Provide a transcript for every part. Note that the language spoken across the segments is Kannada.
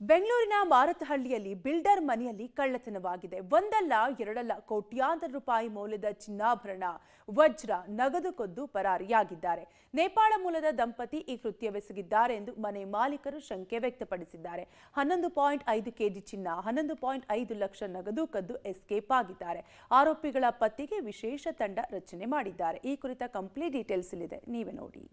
ಬೆಂಗಳೂರಿನ ಮಾರತಹಳ್ಳಿಯಲ್ಲಿ ಬಿಲ್ಡರ್ ಮನೆಯಲ್ಲಿ ಕಳ್ಳತನವಾಗಿದೆ. ಒಂದಲ್ಲ ಎರಡಲ್ಲ ಕೋಟ್ಯಾಂತರ ರೂಪಾಯಿ ಮೌಲ್ಯದ ಚಿನ್ನಾಭರಣ, ವಜ್ರ, ನಗದು ಕದ್ದು ಪರಾರಿಯಾಗಿದ್ದಾರೆ. ನೇಪಾಳ ಮೂಲದ ದಂಪತಿ ಈ ಕೃತ್ಯವೆಸಗಿದ್ದಾರೆ ಎಂದು ಮನೆ ಮಾಲೀಕರು ಶಂಕೆ ವ್ಯಕ್ತಪಡಿಸಿದ್ದಾರೆ. 11.5 ಕೆಜಿ ಚಿನ್ನ, 11.5 ಲಕ್ಷ ನಗದು ಕದ್ದು ಎಸ್ಕೇಪ್ ಆಗಿದ್ದಾರೆ. ಆರೋಪಿಗಳ ಪತ್ತೆಗೆ ವಿಶೇಷ ತಂಡ ರಚನೆ ಮಾಡಿದ್ದಾರೆ. ಈ ಕುರಿತ ಕಂಪ್ಲೀಟ್ ಡೀಟೇಲ್ಸ್ ಇಲ್ಲಿದೆ, ನೀವೇ ನೋಡಿ.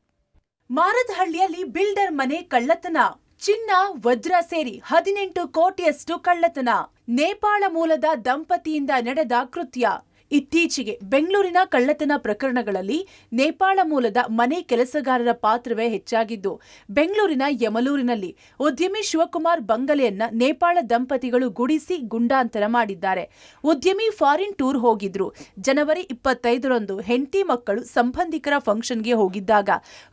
ಮಾರತಹಳ್ಳಿಯಲ್ಲಿ ಬಿಲ್ಡರ್ ಮನೆ ಕಳ್ಳತನ, ಚಿನ್ನ ವಜ್ರ ಸೇರಿ 18 ಕೋಟಿಯಷ್ಟು ಕಳ್ಳತನ. ನೇಪಾಳ ಮೂಲದ ದಂಪತಿಯಿಂದ ನಡೆದ ಕೃತ್ಯ. ಇತ್ತೀಚೆಗೆ ಬೆಂಗಳೂರಿನ ಕಳ್ಳತನ ಪ್ರಕರಣಗಳಲ್ಲಿ ನೇಪಾಳ ಮೂಲದ ಮನೆ ಕೆಲಸಗಾರರ ಪಾತ್ರವೇ ಹೆಚ್ಚಾಗಿದ್ದು, ಬೆಂಗಳೂರಿನ ಯಮಲೂರಿನಲ್ಲಿ ಉದ್ಯಮಿ ಶಿವಕುಮಾರ್ ಬಂಗಲೆಯನ್ನ ನೇಪಾಳ ದಂಪತಿಗಳು ಗುಡಿಸಿ ಗುಂಡಾಂತರ ಮಾಡಿದ್ದಾರೆ. ಉದ್ಯಮಿ ಫಾರಿನ್ ಟೂರ್ ಹೋಗಿದ್ರು. ಜನವರಿ 25ರಂದು ಹೆಂಡತಿ ಮಕ್ಕಳು ಸಂಬಂಧಿಕರ ಫಂಕ್ಷನ್ಗೆ ಹೋಗಿದ್ದಾಗ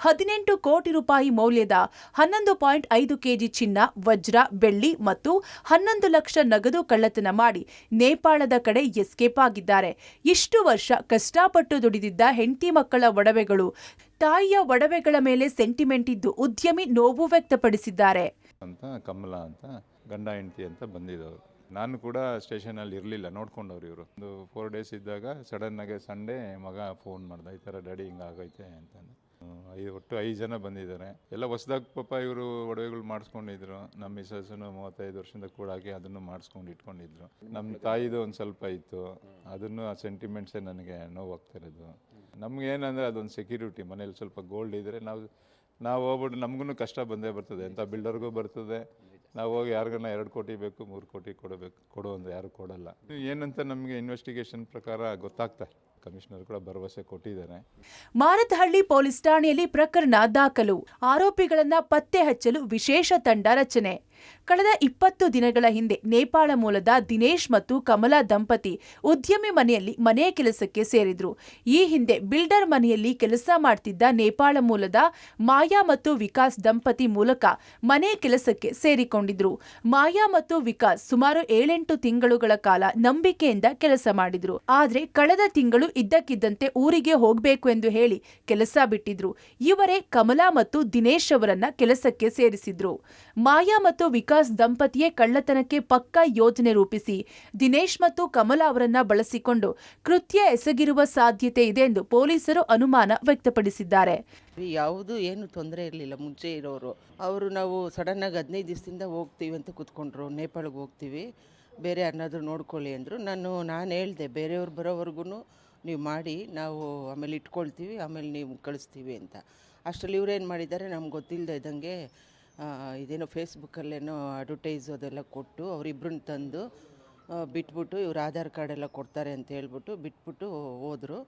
18 ಕೋಟಿ ರೂಪಾಯಿ ಮೌಲ್ಯದ 11.5 ಕೆಜಿ ಚಿನ್ನ, ವಜ್ರ, ಬೆಳ್ಳಿ ಮತ್ತು 11 ಲಕ್ಷ ನಗದು ಕಳ್ಳತನ ಮಾಡಿ ನೇಪಾಳದ ಕಡೆ ಎಸ್ಕೇಪ್ ಆಗಿದ್ದಾರೆ. ಇಷ್ಟು ವರ್ಷ ಕಷ್ಟಪಟ್ಟು ದುಡಿದಿದ್ದ ಹೆಂಡತಿ ಮಕ್ಕಳ ಒಡವೆಗಳು, ತಾಯಿಯ ಒಡವೆಗಳ ಮೇಲೆ ಸೆಂಟಿಮೆಂಟ್ ಇದ್ದು ಉದ್ಯಮಿ ನೋವು ವ್ಯಕ್ತಪಡಿಸಿದ್ದಾರೆ. ಅಂತ ಕಮಲ ಅಂತ ಗಂಡ ಹೆಂಡತಿ ಅಂತ ಬಂದಿದ್ದವರು. ನಾನು ಕೂಡ ಸ್ಟೇಷನಲ್ಲಿ ಇರಲಿಲ್ಲ, ನೋಡ್ಕೊಂಡವ್ರು ಇವರು. ಒಂದು 4 ಡೇಸ್ ಇದ್ದಾಗ ಸಡನ್ನಾಗಿ ಸಂಡೇ ಮಗ ಫೋನ್ ಮಾಡ್ದ, ಈ ಥರ ಡ್ಯಾಡಿ ಹಿಂಗಾಗೈತೆ ಅಂತಂದು. ಒಟ್ಟು 5 ಜನ ಬಂದಿದ್ದಾರೆ. ಎಲ್ಲ ಹೊಸದಾಗಿ ಪಾಪ ಇವರು ಒಡವೆಗಳು ಮಾಡಿಸ್ಕೊಂಡಿದ್ರು. ನಮ್ಮ ಮಿಸಸ್ಸನ್ನು 35 ವರ್ಷದಿಂದ ಕೂಡ ಹಾಕಿ ಅದನ್ನು ಮಾಡಿಸ್ಕೊಂಡು ಇಟ್ಕೊಂಡಿದ್ರು. ನಮ್ಮ ತಾಯಿದು ಒಂದು ಸ್ವಲ್ಪ ಇತ್ತು, ಅದನ್ನು ಆ ಸೆಂಟಿಮೆಂಟ್ಸೇ ನನಗೆ ನೋವಾಗ್ತಿರೋದು. ನಮ್ಗೆ ಏನಂದರೆ ಅದೊಂದು ಸೆಕ್ಯೂರಿಟಿ, ಮನೇಲಿ ಸ್ವಲ್ಪ ಗೋಲ್ಡ್ ಇದ್ದರೆ ನಾವು ಹೋಗ್ಬಿಟ್ಟು ನಮಗೂ ಕಷ್ಟ ಬಂದೇ ಬರ್ತದೆ, ಎಂಥ ಬಿಲ್ಡರ್ಗೂ ಬರ್ತದೆ. ನಾವು ಹೋಗಿ ಯಾರಿಗನ್ನ 2 ಕೋಟಿ ಬೇಕು, 3 ಕೋಟಿ ಕೊಡು ಅಂದರೆ ಯಾರು ಕೊಡಲ್ಲ. ಏನಂತ ನಮಗೆ ಇನ್ವೆಸ್ಟಿಗೇಷನ್ ಪ್ರಕಾರ ಗೊತ್ತಾಗ್ತಾರೆ. ಕಮಿಷನರ್ ಕೂಡ ಭರವಸೆ ಕೊಟ್ಟಿದ್ದಾರೆ. ಮಾರತಹಳ್ಳಿ ಪೊಲೀಸ್ ಠಾಣೆಯಲ್ಲಿ ಪ್ರಕರಣ ದಾಖಲು. ಆರೋಪಿಗಳನ್ನ ಪತ್ತೆ ಹಚ್ಚಲು ವಿಶೇಷ ತಂಡ ರಚನೆ. ಕಳೆದ 20 ದಿನಗಳ ಹಿಂದೆ ನೇಪಾಳ ಮೂಲದ ದಿನೇಶ್ ಮತ್ತು ಕಮಲಾ ದಂಪತಿ ಉದ್ಯಮಿ ಮನೆಯಲ್ಲಿ ಮನೆ ಕೆಲಸಕ್ಕೆ ಸೇರಿದ್ರು. ಈ ಹಿಂದೆ ಬಿಲ್ಡರ್ ಮನೆಯಲ್ಲಿ ಕೆಲಸ ಮಾಡ್ತಿದ್ದ ನೇಪಾಳ ಮೂಲದ ಮಾಯಾ ಮತ್ತು ವಿಕಾಸ್ ದಂಪತಿ ಮೂಲಕ ಮನೆ ಕೆಲಸಕ್ಕೆ ಸೇರಿಕೊಂಡಿದ್ರು. ಮಾಯಾ ಮತ್ತು ವಿಕಾಸ್ ಸುಮಾರು 7-8 ತಿಂಗಳುಗಳ ಕಾಲ ನಂಬಿಕೆಯಿಂದ ಕೆಲಸ ಮಾಡಿದ್ರು. ಆದ್ರೆ ಕಳೆದ ತಿಂಗಳು ಇದ್ದಕ್ಕಿದ್ದಂತೆ ಊರಿಗೆ ಹೋಗಬೇಕು ಎಂದು ಹೇಳಿ ಕೆಲಸ ಬಿಟ್ಟಿದ್ರು. ಇವರೇ ಕಮಲಾ ಮತ್ತು ದಿನೇಶ್ ಅವರನ್ನ ಕೆಲಸಕ್ಕೆ ಸೇರಿಸಿದ್ರು. ಮಾಯಾ ಮತ್ತು ವಿಕಾಸ್ ದಂಪತಿಯೇ ಕಳ್ಳತನಕ್ಕೆ ಪಕ್ಕಾ ಯೋಜನೆ ರೂಪಿಸಿ ದಿನೇಶ್ ಮತ್ತು ಕಮಲಾ ಅವರನ್ನ ಬಳಸಿಕೊಂಡು ಕೃತ್ಯ ಎಸಗಿರುವ ಸಾಧ್ಯತೆ ಇದೆ ಎಂದು ಪೊಲೀಸರು ಅನುಮಾನ ವ್ಯಕ್ತಪಡಿಸಿದ್ದಾರೆ. ಯಾವುದು ಏನು ತೊಂದರೆ ಇರಲಿಲ್ಲ ಮುಂಚೆ ಇರೋರು. ಅವರು ನಾವು ಸಡನ್ ಆಗಿ 15 ದಿವಸದಿಂದ ಹೋಗ್ತೀವಿ ಅಂತ ಕೂತ್ಕೊಂಡ್ರು. ನೇಪಾಳಿಗೆ ಹೋಗ್ತೀವಿ, ಬೇರೆ ಯಾರನ್ನಾದ್ರೂ ನೋಡ್ಕೊಳ್ಳಿ ಅಂದರು. ನಾನು ಹೇಳಿದೆ, ಬೇರೆಯವ್ರು ಬರೋವರೆಗೂ ನೀವು ಮಾಡಿ, ನಾವು ಆಮೇಲೆ ಇಟ್ಕೊಳ್ತೀವಿ, ಆಮೇಲೆ ನೀವು ಕಳಿಸ್ತೀವಿ ಅಂತ. ಅಷ್ಟರಲ್ಲಿ ಇವ್ರೇನು ಮಾಡಿದ್ದಾರೆ, ನಮ್ಗೆ ಗೊತ್ತಿಲ್ಲದೆ ಇದ್ದಂಗೆ ಇದೇನೋ ಫೇಸ್ಬುಕ್ಕಲ್ಲೇನೋ ಅಡ್ವರ್ಟೈಸ್ ಅದೆಲ್ಲ ಕೊಟ್ಟು ಅವರಿಬ್ಬರನ್ನ ತಂದು ಬಿಟ್ಬಿಟ್ಟು, ಇವ್ರು ಆಧಾರ್ ಕಾರ್ಡ್ ಎಲ್ಲ ಕೊಡ್ತಾರೆ ಅಂತ ಹೇಳ್ಬಿಟ್ಟು ಬಿಟ್ಬಿಟ್ಟು ಹೋದರು.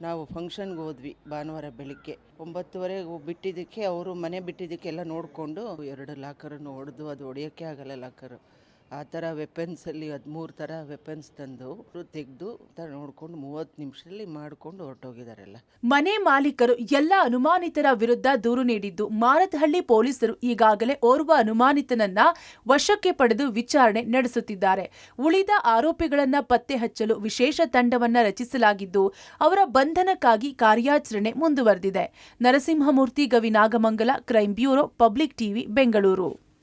ನಾವು ಫಂಕ್ಷನ್ಗೆ ಹೋದ್ವಿ ಭಾನುವಾರ ಬೆಳಿಗ್ಗೆ 9:30 ಬಿಟ್ಟಿದ್ದಕ್ಕೆ, ಅವರು ಮನೆ ಬಿಟ್ಟಿದ್ದಕ್ಕೆ ಎಲ್ಲ ನೋಡಿಕೊಂಡು 2 ಲಾಕರನ್ನು ಹೊಡೆದು, ಅದು ಹೊಡೆಯೋಕ್ಕೆ ಆಗಲ್ಲ ಲಾಕರು. ಆ ಥರ ವೆಪನ್ಸಲ್ಲಿ 13 ಥರ ವೆಪನ್ಸ್ ತಂದು ತೆಗೆದು ನೋಡ್ಕೊಂಡು 30 ನಿಮಿಷದಲ್ಲಿ ಮಾಡಿಕೊಂಡು ಹೊರಟೋಗಿದ್ದಾರೆಲ್ಲ. ಮನೆ ಮಾಲೀಕರು ಎಲ್ಲ ಅನುಮಾನಿತರ ವಿರುದ್ಧ ದೂರು ನೀಡಿದ್ದು, ಮಾರತಹಳ್ಳಿ ಪೊಲೀಸರು ಈಗಾಗಲೇ ಓರ್ವ ಅನುಮಾನಿತನನ್ನ ವಶಕ್ಕೆ ಪಡೆದು ವಿಚಾರಣೆ ನಡೆಸುತ್ತಿದ್ದಾರೆ. ಉಳಿದ ಆರೋಪಿಗಳನ್ನ ಪತ್ತೆ ಹಚ್ಚಲು ವಿಶೇಷ ತಂಡವನ್ನ ರಚಿಸಲಾಗಿದ್ದು, ಅವರ ಬಂಧನಕ್ಕಾಗಿ ಕಾರ್ಯಾಚರಣೆ ಮುಂದುವರೆದಿದೆ. Narasimhamurthy, Gavi Nagamangala, crime bureau, Public TV, Bengaluru.